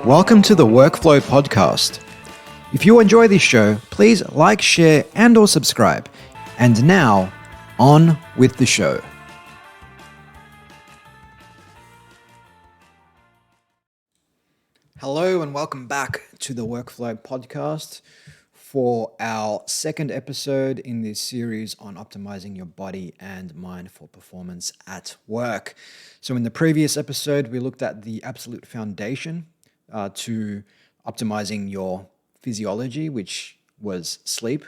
Welcome to the Workflow Podcast. If you enjoy this show, please like, share, and or subscribe. And now, on with the show. Hello and welcome back to the Workflow Podcast for our second episode in this series on optimizing your body and mind for performance at work. So in the previous episode, we looked at the absolute foundation to optimizing your physiology, which was sleep.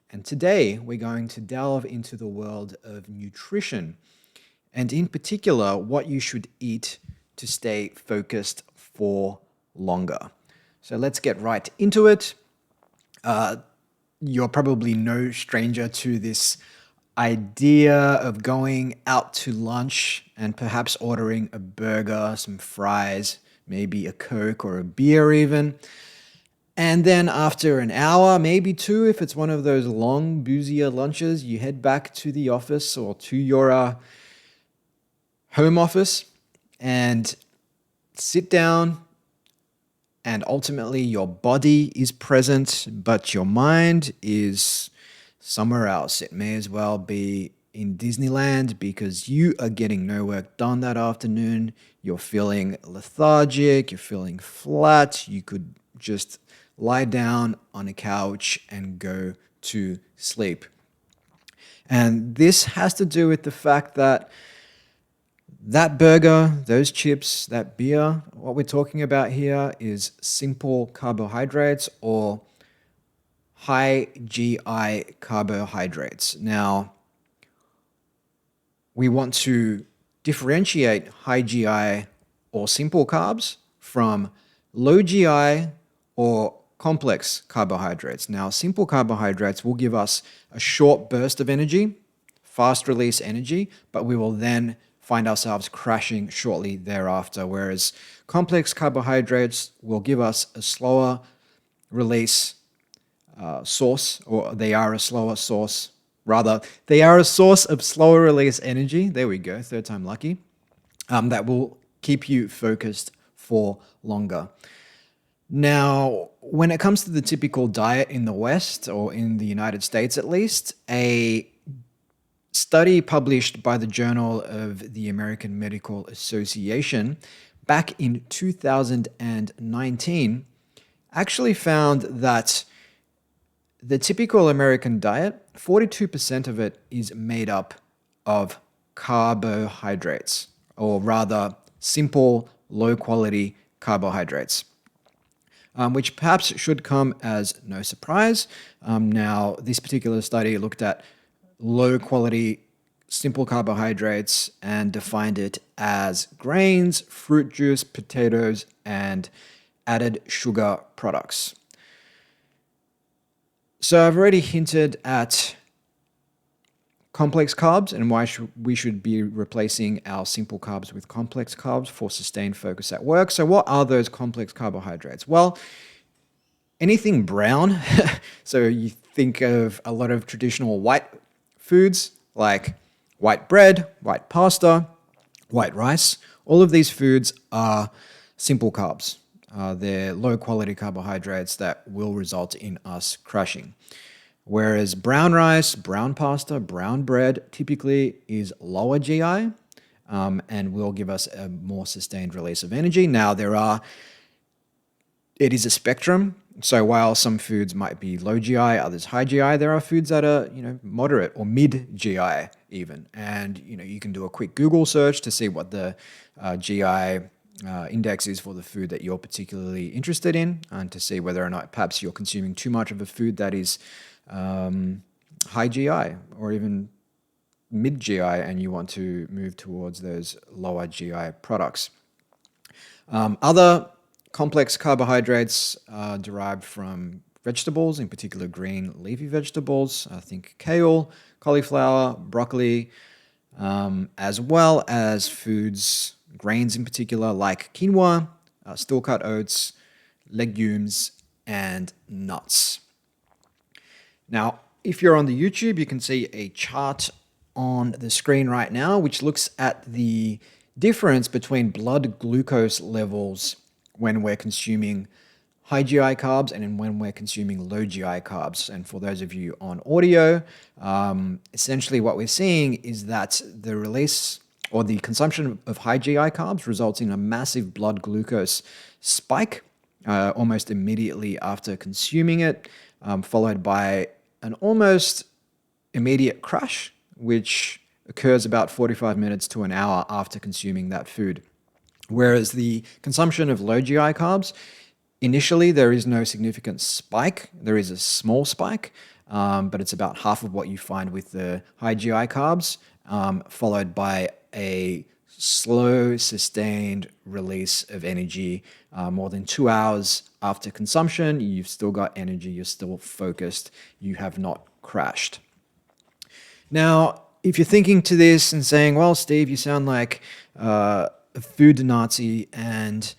And today we're going to delve into the world of nutrition, and in particular, what you should eat to stay focused for longer. So let's get right into it. You're probably no stranger to this idea of going out to lunch and perhaps ordering a burger, some fries, maybe a Coke or a beer even. And then after an hour, maybe two, if it's one of those long, boozier lunches, you head back to the office or to your home office and sit down. And ultimately, your body is present, but your mind is somewhere else. It may as well be in Disneyland because you are getting no work done that afternoon. You're feeling lethargic, you're feeling flat. You could just lie down on a couch and go to sleep. And this has to do with the fact that that burger, those chips, that beer, what we're talking about here is simple carbohydrates or high GI carbohydrates. Now, we want to differentiate high GI or simple carbs from low GI or complex carbohydrates. Now, simple carbohydrates will give us a short burst of energy, fast release energy, but we will then find ourselves crashing shortly thereafter, whereas complex carbohydrates will give us a slower release source, or they are a slower source. Rather, they are a source of slower release energy. There we go, third time lucky. That will keep you focused for longer. Now, when it comes to the typical diet in the West, or in the United States at least, a study published by the Journal of the American Medical Association back in 2019 actually found that the typical American diet, 42% of it is made up of carbohydrates, or rather simple, low-quality carbohydrates, which perhaps should come as no surprise. Now, this particular study looked at low-quality simple carbohydrates and defined it as grains, fruit juice, potatoes, and added sugar products. So I've already hinted at complex carbs and why we should be replacing our simple carbs with complex carbs for sustained focus at work. So what are those complex carbohydrates? Well, anything brown. So you think of a lot of traditional white foods like white bread, white pasta, white rice. All of these foods are simple carbs. They're low-quality carbohydrates that will result in us crashing. Whereas brown rice, brown pasta, brown bread typically is lower GI and will give us a more sustained release of energy. Now, it is a spectrum. So while some foods might be low GI, others high GI, there are foods that are, moderate or mid GI even. And, you can do a quick Google search to see what the GI index is for the food that you're particularly interested in, and to see whether or not perhaps you're consuming too much of a food that is high GI or even mid GI, and you want to move towards those lower GI products. Other complex carbohydrates are derived from vegetables, in particular green leafy vegetables. I think kale, cauliflower, broccoli, as well as grains in particular, like quinoa, steel-cut oats, legumes, and nuts. Now, if you're on the YouTube, you can see a chart on the screen right now, which looks at the difference between blood glucose levels when we're consuming high GI carbs and when we're consuming low GI carbs. And for those of you on audio, essentially what we're seeing is that the release or the consumption of high GI carbs results in a massive blood glucose spike almost immediately after consuming it, followed by an almost immediate crash, which occurs about 45 minutes to an hour after consuming that food. Whereas the consumption of low GI carbs, initially there is no significant spike. There is a small spike, but it's about half of what you find with the high GI carbs, followed by a slow, sustained release of energy. More than 2 hours after consumption, you've still got energy, you're still focused, you have not crashed. Now, if you're thinking to this and saying, well, Steve, you sound like a food Nazi and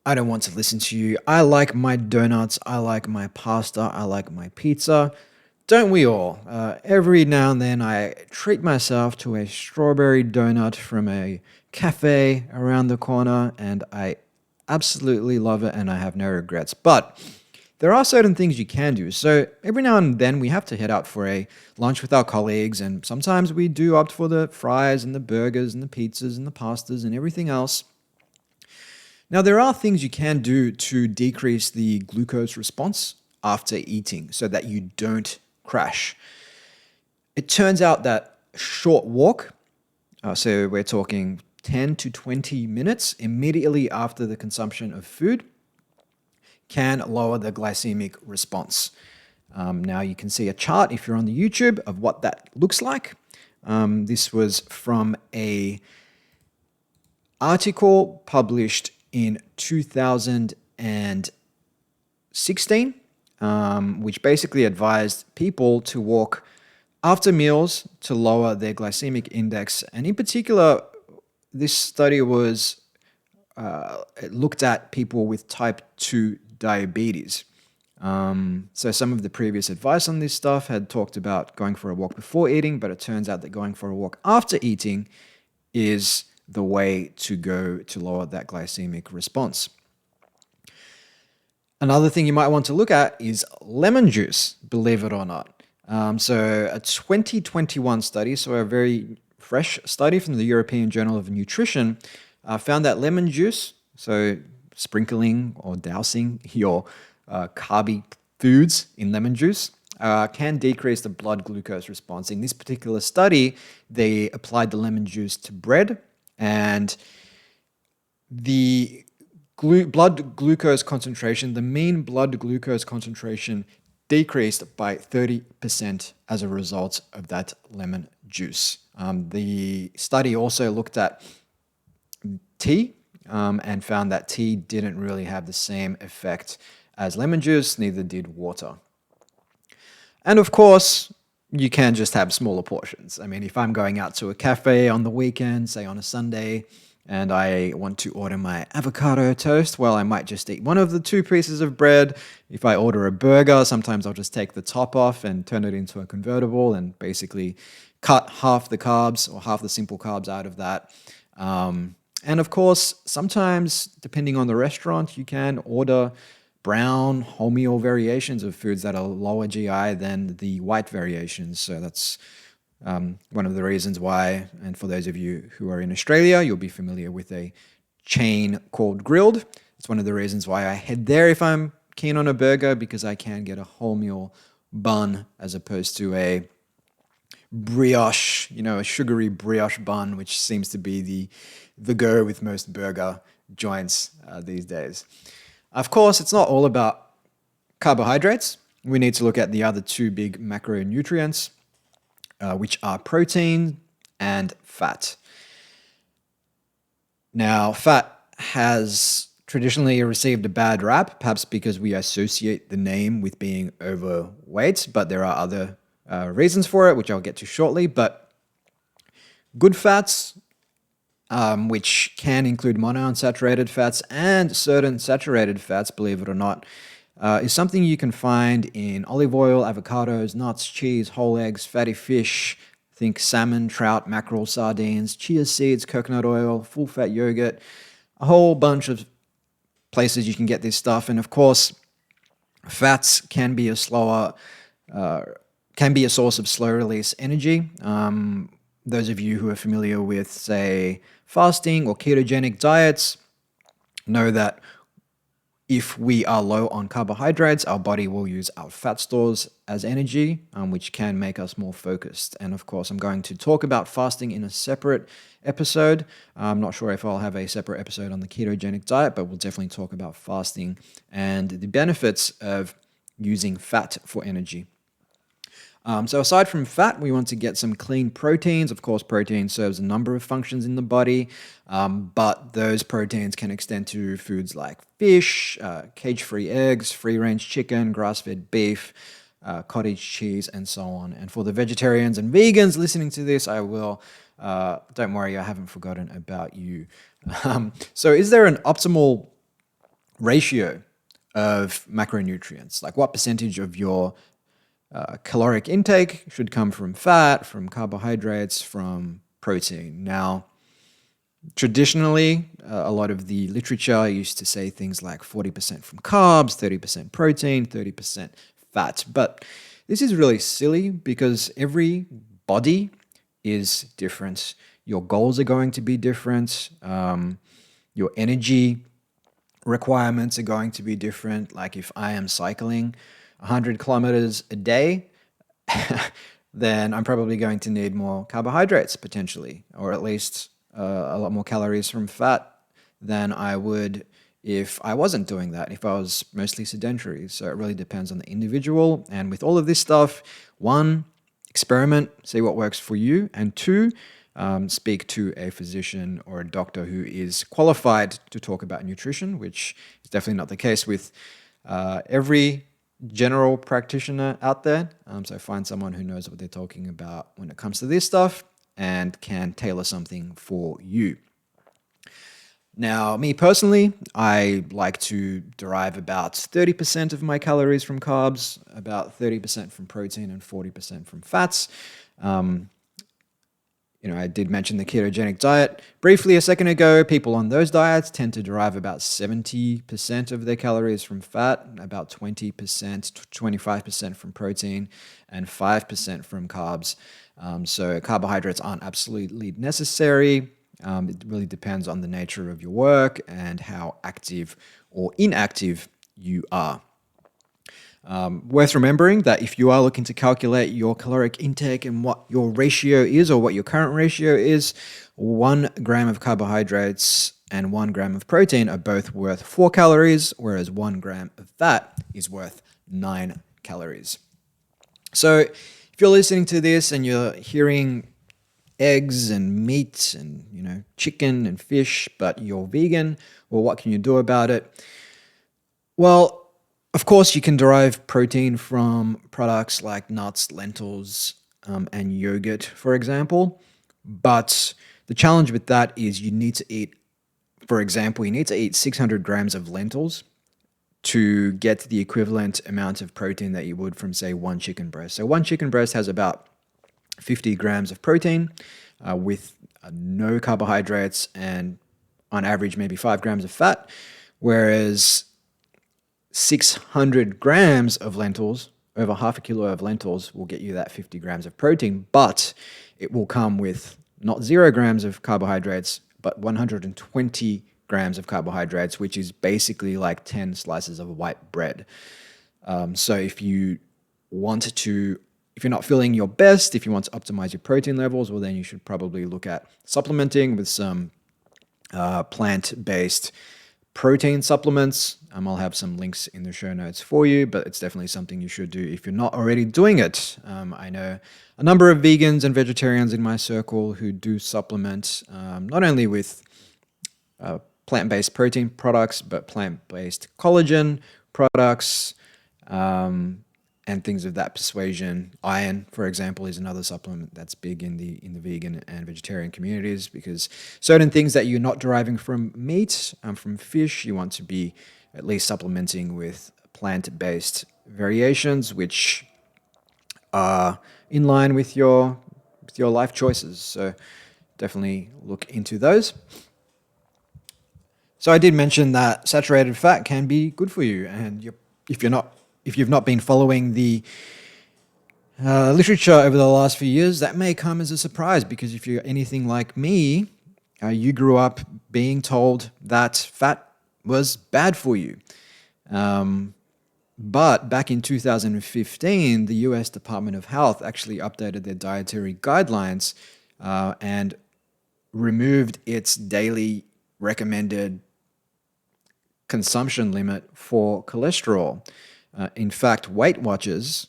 I don't want to listen to you. I like my donuts, I like my pasta, I like my pizza. Don't we all? Every now and then I treat myself to a strawberry donut from a cafe around the corner and I absolutely love it and I have no regrets. But there are certain things you can do. So every now and then we have to head out for a lunch with our colleagues, and sometimes we do opt for the fries and the burgers and the pizzas and the pastas and everything else. Now, there are things you can do to decrease the glucose response after eating so that you don't crash. It turns out that a short walk, so we're talking 10 to 20 minutes immediately after the consumption of food, can lower the glycemic response. Now you can see a chart if you're on the YouTube of what that looks like. This was from a article published in 2016, which basically advised people to walk after meals to lower their glycemic index. And in particular, this study was it looked at people with type 2 diabetes. So some of the previous advice on this stuff had talked about going for a walk before eating, but it turns out that going for a walk after eating is the way to go to lower that glycemic response. Another thing you might want to look at is lemon juice, believe it or not. So a 2021 study, so a very fresh study from the European Journal of Nutrition, found that lemon juice, so sprinkling or dousing your carby foods in lemon juice, can decrease the blood glucose response. In this particular study, they applied the lemon juice to bread, and the blood glucose concentration, the mean blood glucose concentration decreased by 30% as a result of that lemon juice. The study also looked at tea and found that tea didn't really have the same effect as lemon juice, neither did water. And of course, you can just have smaller portions. I mean, if I'm going out to a cafe on the weekend, say on a Sunday, and I want to order my avocado toast, well, I might just eat one of the 2 pieces of bread. If I order a burger, sometimes I'll just take the top off and turn it into a convertible and basically cut half the carbs or half the simple carbs out of that. And of course, sometimes, depending on the restaurant, you can order brown wholemeal variations of foods that are lower GI than the white variations. So that's one of the reasons why, and for those of you who are in Australia, you'll be familiar with a chain called Grilled. It's one of the reasons why I head there if I'm keen on a burger, because I can get a wholemeal bun as opposed to a brioche, a sugary brioche bun, which seems to be the go with most burger joints these days. Of course, it's not all about carbohydrates. We need to look at the other 2 big macronutrients, which are protein and fat. Now, fat has traditionally received a bad rap, perhaps because we associate the name with being overweight, but there are other reasons for it, which I'll get to shortly. But good fats, which can include monounsaturated fats and certain saturated fats, believe it or not, is something you can find in olive oil, avocados, nuts, cheese, whole eggs, fatty fish, Think salmon, trout, mackerel, sardines, chia seeds, coconut oil, full-fat yogurt, a whole bunch of places you can get this stuff. And of course, fats can be a source of slow-release energy. Those of you who are familiar with, say, fasting or ketogenic diets know that if we are low on carbohydrates, our body will use our fat stores as energy, which can make us more focused. And of course, I'm going to talk about fasting in a separate episode. I'm not sure if I'll have a separate episode on the ketogenic diet, but we'll definitely talk about fasting and the benefits of using fat for energy. So aside from fat, we want to get some clean proteins. Of course, protein serves a number of functions in the body, but those proteins can extend to foods like fish, cage-free eggs, free-range chicken, grass-fed beef, cottage cheese, and so on. And for the vegetarians and vegans listening to this, I will, don't worry, I haven't forgotten about you. So is there an optimal ratio of macronutrients? Like what percentage of your caloric intake should come from fat, from carbohydrates, from protein? Now, traditionally, a lot of the literature used to say things like 40% from carbs, 30% protein, 30% fat. But this is really silly because every body is different. Your goals are going to be different. Your energy requirements are going to be different. Like if I am cycling 100 kilometers a day, then I'm probably going to need more carbohydrates potentially, or at least a lot more calories from fat than I would if I wasn't doing that, if I was mostly sedentary. So it really depends on the individual. And with all of this stuff, one, experiment, see what works for you, and two, speak to a physician or a doctor who is qualified to talk about nutrition, which is definitely not the case with every general practitioner out there. So find someone who knows what they're talking about when it comes to this stuff and can tailor something for you. Now, me personally, I like to derive about 30% of my calories from carbs, about 30% from protein, and 40% from fats. I did mention the ketogenic diet briefly a second ago. People on those diets tend to derive about 70% of their calories from fat, about 20%, 25% from protein, and 5% from carbs. So carbohydrates aren't absolutely necessary. It really depends on the nature of your work and how active or inactive you are. Worth remembering that if you are looking to calculate your caloric intake and what your ratio is or what your current ratio is, 1 gram of carbohydrates and 1 gram of protein are both worth 4 calories, whereas 1 gram of fat is worth 9 calories. So if you're listening to this and you're hearing eggs and meat and chicken and fish, but you're vegan, well, what can you do about it? Well, of course, you can derive protein from products like nuts, lentils, and yogurt, for example. But the challenge with that is you need to eat 600 grams of lentils to get the equivalent amount of protein that you would from, say, one chicken breast. So one chicken breast has about 50 grams of protein with no carbohydrates and on average maybe 5 grams of fat, whereas 600 grams of lentils, over half a kilo of lentils, will get you that 50 grams of protein, but it will come with not 0 grams of carbohydrates, but 120 grams of carbohydrates, which is basically like 10 slices of white bread. So if you're not feeling your best, if you want to optimize your protein levels, well, then you should probably look at supplementing with some plant-based protein supplements. I'll have some links in the show notes for you, but it's definitely something you should do if you're not already doing it. I know a number of vegans and vegetarians in my circle who do supplement not only with plant-based protein products, but plant-based collagen products, and things of that persuasion. Iron, for example, is another supplement that's big in the vegan and vegetarian communities, because certain things that you're not deriving from meat, from fish, you want to be at least supplementing with plant-based variations, which are in line with your with your life choices. So definitely look into those. So I did mention that saturated fat can be good for you, and if you've not been following the literature over the last few years, that may come as a surprise because if you're anything like me, you grew up being told that fat was bad for you. But back in 2015, the US Department of Health actually updated their dietary guidelines and removed its daily recommended consumption limit for cholesterol. In fact, Weight Watchers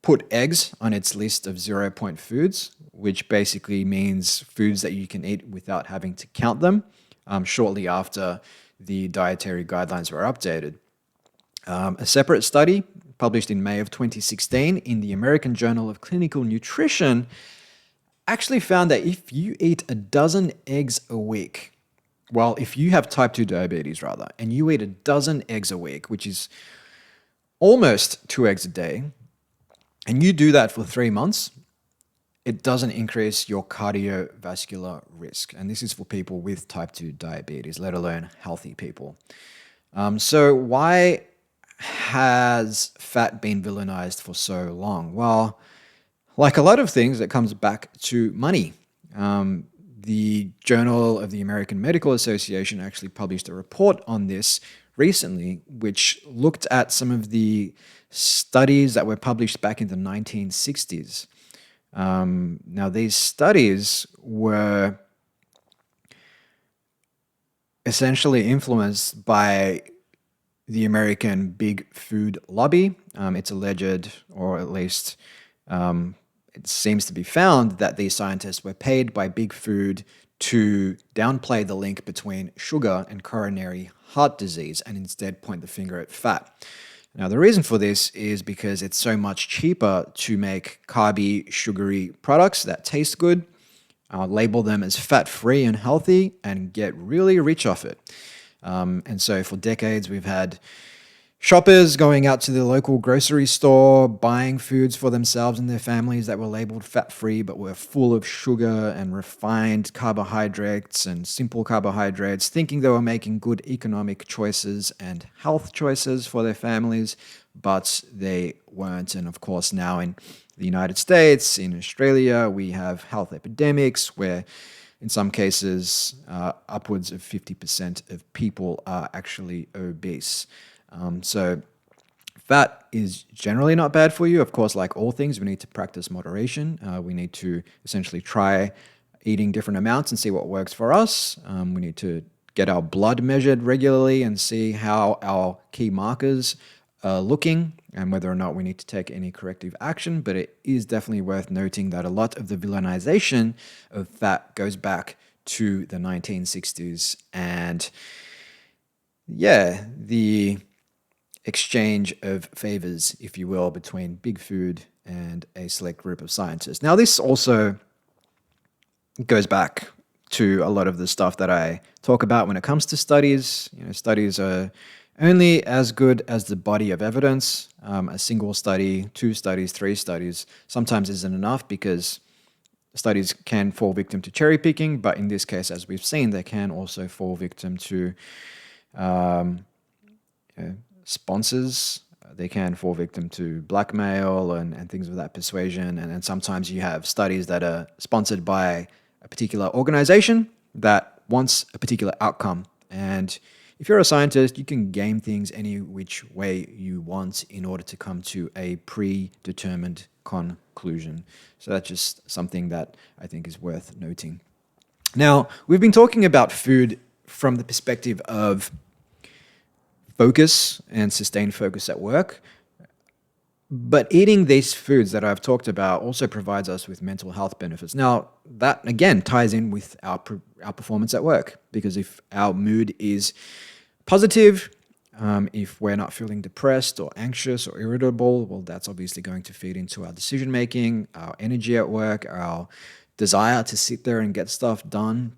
put eggs on its list of 0 point foods, which basically means foods that you can eat without having to count them, shortly after the dietary guidelines were updated. A separate study published in May of 2016 in the American Journal of Clinical Nutrition actually found that if you eat a dozen eggs a week, well, if you have type 2 diabetes rather, and you eat a dozen eggs a week, which is almost 2 eggs a day, and you do that for 3 months, it doesn't increase your cardiovascular risk. And this is for people with type 2 diabetes, let alone healthy people. So why has fat been villainized for so long? Well, like a lot of things, it comes back to money. The Journal of the American Medical Association actually published a report on this recently, which looked at some of the studies that were published back in the 1960s. Now, these studies were essentially influenced by the American big food lobby. It's alleged, or at least it seems to be found, that these scientists were paid by big food to downplay the link between sugar and coronary heart disease and instead point the finger at fat. Now, the reason for this is because it's so much cheaper to make carby, sugary products that taste good, label them as fat-free and healthy, and get really rich off it. And so for decades, we've had shoppers going out to the local grocery store, buying foods for themselves and their families that were labeled fat-free but were full of sugar and refined carbohydrates and simple carbohydrates, thinking they were making good economic choices and health choices for their families, but they weren't. And of course, now in the United States, in Australia, we have health epidemics where in some cases, upwards of 50% of people are actually obese. So fat is generally not bad for you. Of course, like all things, we need to practice moderation. We need to essentially try eating different amounts and see what works for us. We need to get our blood measured regularly and see how our key markers are looking and whether or not we need to take any corrective action. But it is definitely worth noting that a lot of the villainization of fat goes back to the 1960s and, the exchange of favors, if you will, between big food and a select group of scientists. Now, this also goes back to a lot of the stuff that I talk about when it comes to studies. Studies are only as good as the body of evidence. A single study, 2 studies, 3 studies sometimes isn't enough because studies can fall victim to cherry picking, but in this case, as we've seen, they can also fall victim to sponsors. They can fall victim to blackmail and things of that persuasion. And then sometimes you have studies that are sponsored by a particular organization that wants a particular outcome. And if you're a scientist, you can game things any which way you want in order to come to a predetermined conclusion. So that's just something that I think is worth noting. Now, we've been talking about food from the perspective of focus and sustained focus at work. But eating these foods that I've talked about also provides us with mental health benefits. Now, that again ties in with our performance at work, because if our mood is positive, if we're not feeling depressed or anxious or irritable, well, that's obviously going to feed into our decision making, our energy at work, our desire to sit there and get stuff done,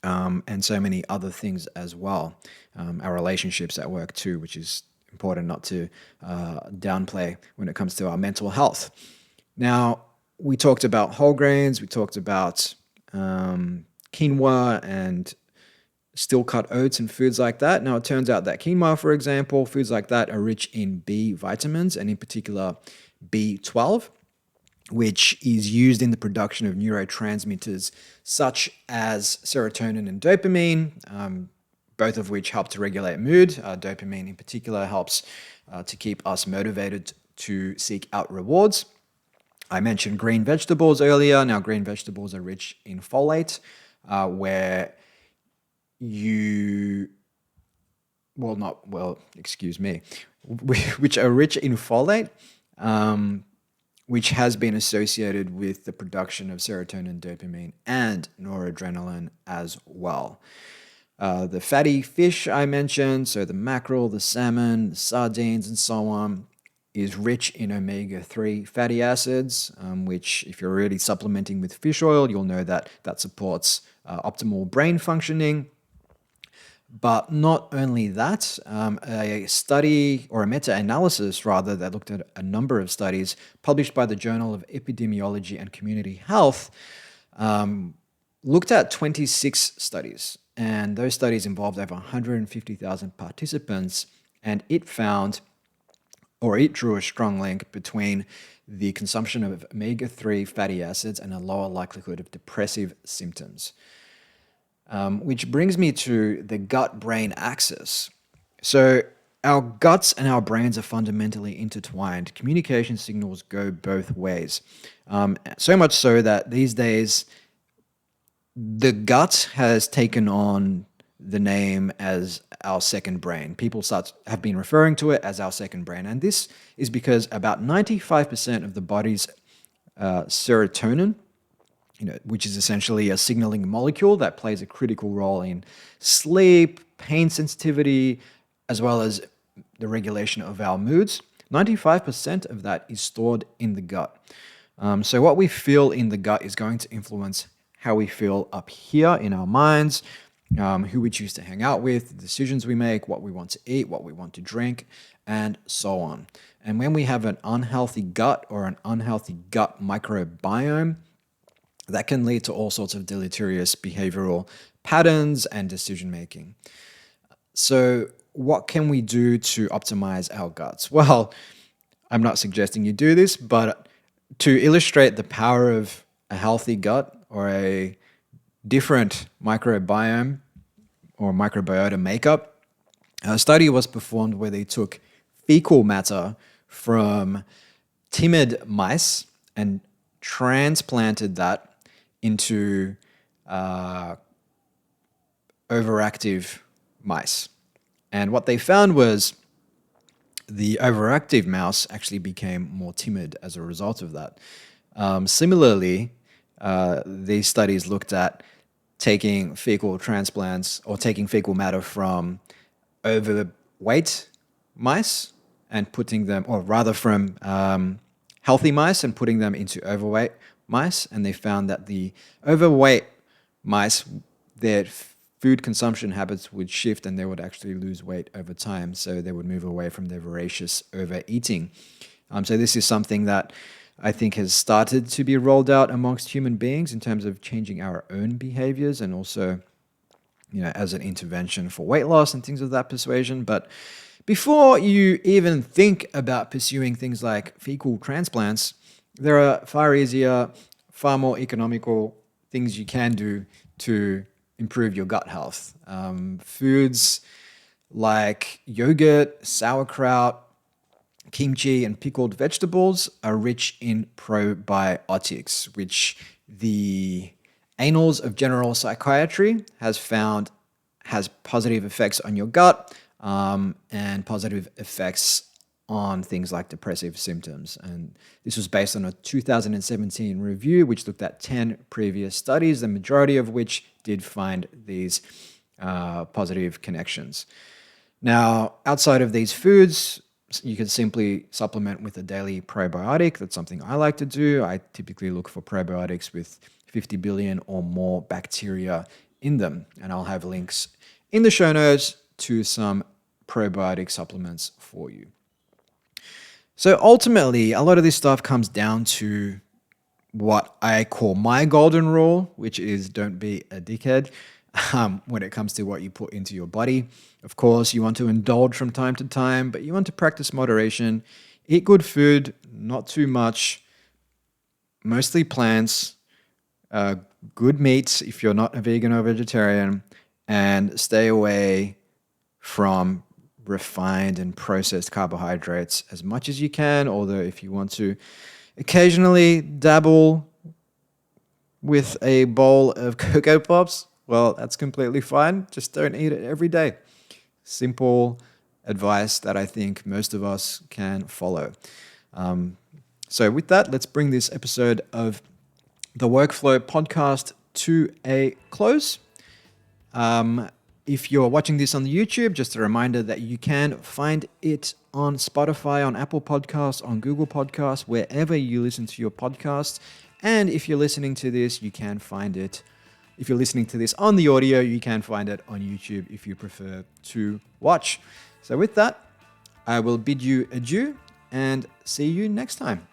and so many other things as well. Our relationships at work too, which is important not to downplay when it comes to our mental health. Now, we talked about whole grains, we talked about quinoa and still cut oats and foods like that. Now, it turns out that quinoa, for example, foods like that are rich in B vitamins, and in particular B12, which is used in the production of neurotransmitters such as serotonin and dopamine, both of which help to regulate mood. Dopamine in particular helps to keep us motivated to seek out rewards. I mentioned green vegetables earlier. Now, green vegetables are rich in folate, where you, well, not, well, excuse me, which are rich in folate, which has been associated with the production of serotonin, dopamine, and noradrenaline as well. The fatty fish I mentioned, so the mackerel, the salmon, the sardines, and so on, is rich in omega-3 fatty acids, which if you're really supplementing with fish oil, you'll know that that supports optimal brain functioning. But not only that, a study, or a meta-analysis rather, that looked at a number of studies published by the Journal of Epidemiology and Community Health, looked at 26 studies. And those studies involved over 150,000 participants, and it found, or it drew a strong link between the consumption of omega-3 fatty acids and a lower likelihood of depressive symptoms. Which brings me to the gut-brain axis. So our guts and our brains are fundamentally intertwined. Communication signals go both ways. So much so that these days, the gut has taken on the name as our second brain. People have been referring to it as our second brain. And this is because about 95% of the body's serotonin, which is essentially a signaling molecule that plays a critical role in sleep, pain sensitivity, as well as the regulation of our moods. 95% of that is stored in the gut. So what we feel in the gut is going to influence how we feel up here in our minds, who we choose to hang out with, the decisions we make, what we want to eat, what we want to drink, and so on. And when we have an unhealthy gut or an unhealthy gut microbiome, that can lead to all sorts of deleterious behavioral patterns and decision making. So what can we do to optimize our guts? Well, I'm not suggesting you do this, but to illustrate the power of a healthy gut or a different microbiome or microbiota makeup, a study was performed where they took fecal matter from timid mice and transplanted that into overactive mice. And what they found was the overactive mouse actually became more timid as a result of that. Similarly, these studies looked at taking fecal transplants or taking fecal matter from overweight mice and putting them, or rather from healthy mice and putting them into overweight mice, and they found that the overweight mice, their food consumption habits would shift and they would actually lose weight over time. So they would move away from their voracious overeating. So this is something that I think has started to be rolled out amongst human beings in terms of changing our own behaviors and also, as an intervention for weight loss and things of that persuasion. But before you even think about pursuing things like fecal transplants, there are far easier, far more economical things you can do to improve your gut health. Foods like yogurt, sauerkraut, kimchi, and pickled vegetables are rich in probiotics, which the Annals of General Psychiatry has found has positive effects on your gut and positive effects on things like depressive symptoms. And this was based on a 2017 review, which looked at 10 previous studies, the majority of which did find these positive connections. Now, outside of these foods, you can simply supplement with a daily probiotic. That's something I like to do. I typically look for probiotics with 50 billion or more bacteria in them. And I'll have links in the show notes to some probiotic supplements for you. So ultimately, a lot of this stuff comes down to what I call my golden rule, which is don't be a dickhead when it comes to what you put into your body. Of course, you want to indulge from time to time, but you want to practice moderation. Eat good food, not too much, mostly plants, good meats if you're not a vegan or vegetarian, and stay away from refined and processed carbohydrates as much as you can. Although if you want to occasionally dabble with a bowl of Cocoa Pops, well, that's completely fine. Just don't eat it every day. Simple advice that I think most of us can follow. So with that, let's bring this episode of the Workflow podcast to a close. If you're watching this on the YouTube, just a reminder that you can find it on Spotify, on Apple Podcasts, on Google Podcasts, wherever you listen to your podcasts. And if you're listening to this, you can find it. If you're listening to this on the audio, you can find it on YouTube if you prefer to watch. So with that, I will bid you adieu and see you next time.